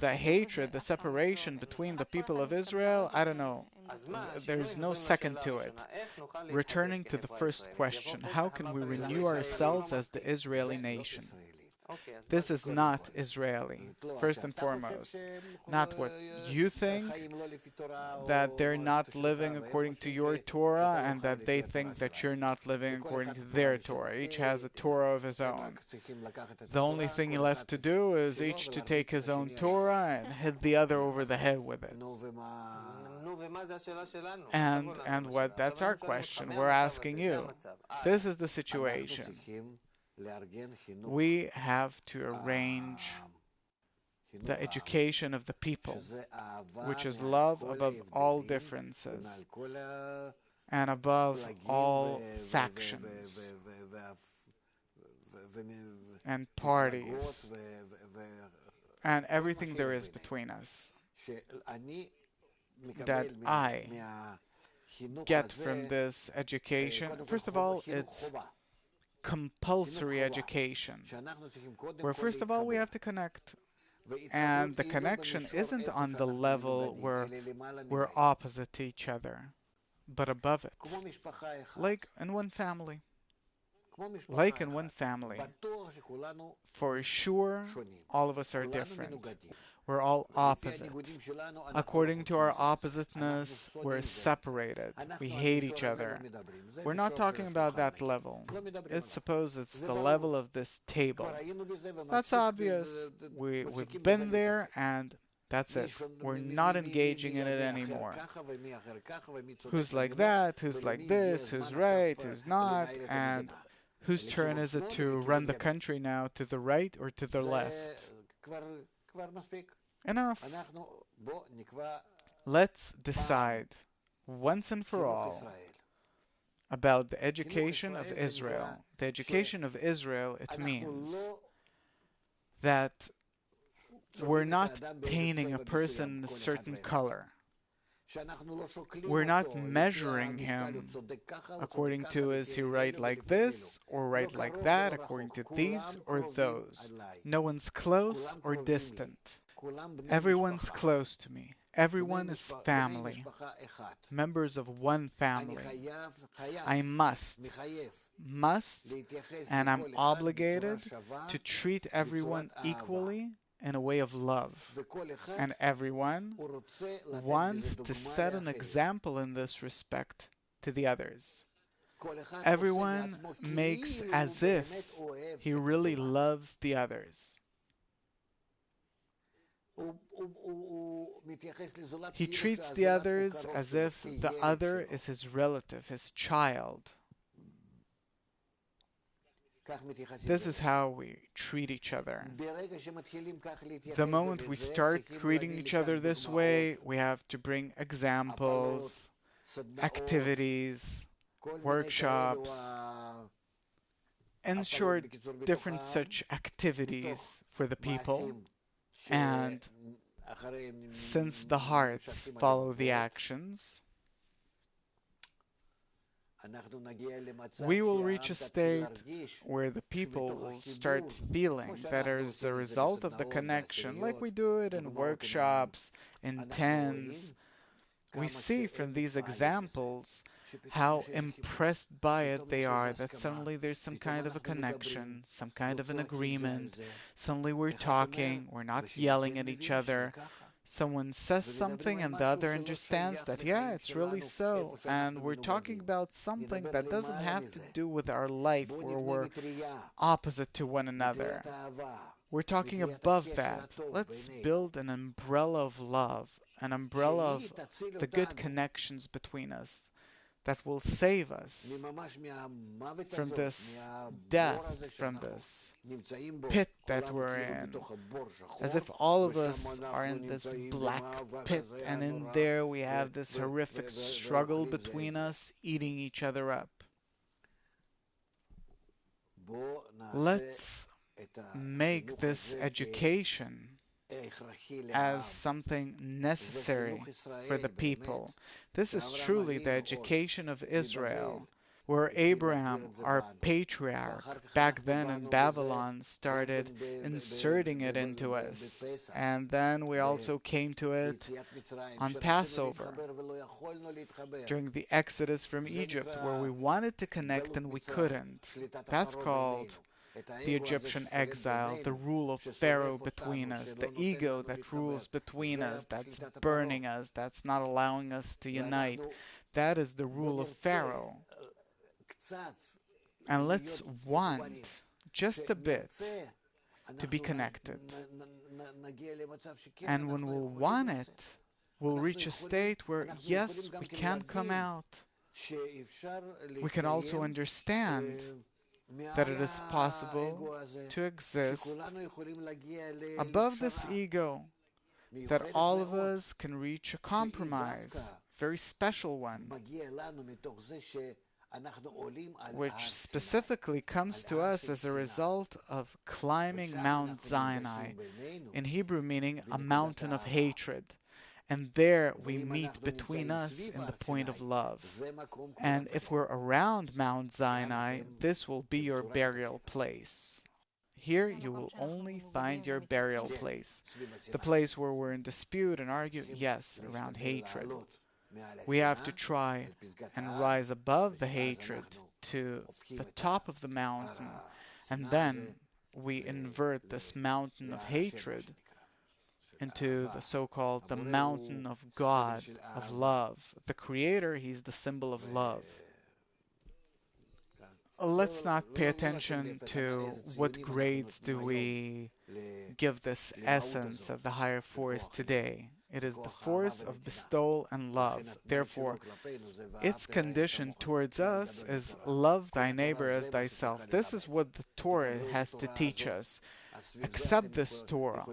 the hatred, the separation between the people of Israel, I don't know. There's no second to it. Returning to the first question, how can we renew ourselves as the Israeli nation? This is not Israeli, first and foremost. Not what you think, that they're not living according to your Torah, and that they think that you're not living according to their Torah. Each has a Torah of his own. The only thing left to do is each to take his own Torah and hit the other over the head with it. And what? That's our question. We're asking you. This is the situation. We have to arrange the education of the people, which is love above all differences and above all factions and parties and everything there is between us. That I get from this education, first of all, it's compulsory education, where first of all we have to connect. And the connection isn't on the level where we're opposite to each other, but above it. Like in one family. Like in one family. For sure, all of us are different. We're all opposite. According to our oppositeness, we're separated. We hate each other. We're not talking about that level. Suppose it's the level of this table. That's obvious. We've been there and that's it. We're not engaging in it anymore. Who's like that? Who's like this? Who's right? Who's not? And whose turn is it to run the country now? To the right or to the left? Enough. Let's decide once and for all about the education of Israel. The education of Israel, it means that we're not painting a person in a certain color. We're not measuring him according to is he right like this or right like that, according to these or those. No one's close or distant. Everyone's close to me. Everyone is family. Members of one family. I must, and I'm obligated to treat everyone equally in a way of love. And everyone wants to set an example in this respect to the others. Everyone makes as if he really loves the others. He treats the others as if the other is his relative, his child. This is how we treat each other. The moment we start treating each other this way, we have to bring examples, activities, workshops, in short, different such activities for the people. And since the hearts follow the actions, we will reach a state where the people will start feeling that as a result of the connection, like we do it in workshops, in tents, we see from these examples how impressed by it they are, that suddenly there's some kind of a connection, some kind of an agreement. Suddenly we're talking, we're not yelling at each other. Someone says something and the other understands that, yeah, it's really so. And we're talking about something that doesn't have to do with our life where we're opposite to one another. We're talking above that. Let's build an umbrella of love, an umbrella of the good connections between us that will save us from this death, from this pit that we're in. As if all of us are in this black pit, and in there we have this horrific struggle between us, eating each other up. Let's make this education as something necessary for the people. This is truly the education of Israel, where Abraham, our patriarch, back then in Babylon, started inserting it into us. And then we also came to it on Passover, during the Exodus from Egypt, where we wanted to connect and we couldn't. That's called the Egyptian exile, the rule of Pharaoh between us, the ego that rules between us, that's burning us, that's not allowing us to unite. That is the rule of Pharaoh. And let's want just a bit to be connected. And when we'll want it, we'll reach a state where, yes, we can come out. We can also understand that it is possible to exist above this ego, that all of us can reach a compromise, very special one, which specifically comes to us as a result of climbing Mount Sinai, in Hebrew meaning a mountain of hatred. And there we meet between us in the point of love. And if we're around Mount Sinai, this will be your burial place. Here you will only find your burial place. The place where we're in dispute and argue, yes, around hatred. We have to try and rise above the hatred to the top of the mountain, and then we invert this mountain of hatred into the so-called the mountain of God, of love. The Creator, He's the symbol of love. Let's not pay attention to what grades do we give this essence of the higher force today. It is the force of bestowal and love. Therefore, its condition towards us is love thy neighbor as thyself. This is what the Torah has to teach us. Accept this Torah.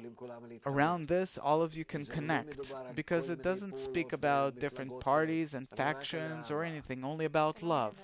Around this, all of you can connect, because it doesn't speak about different parties and factions or anything, only about love.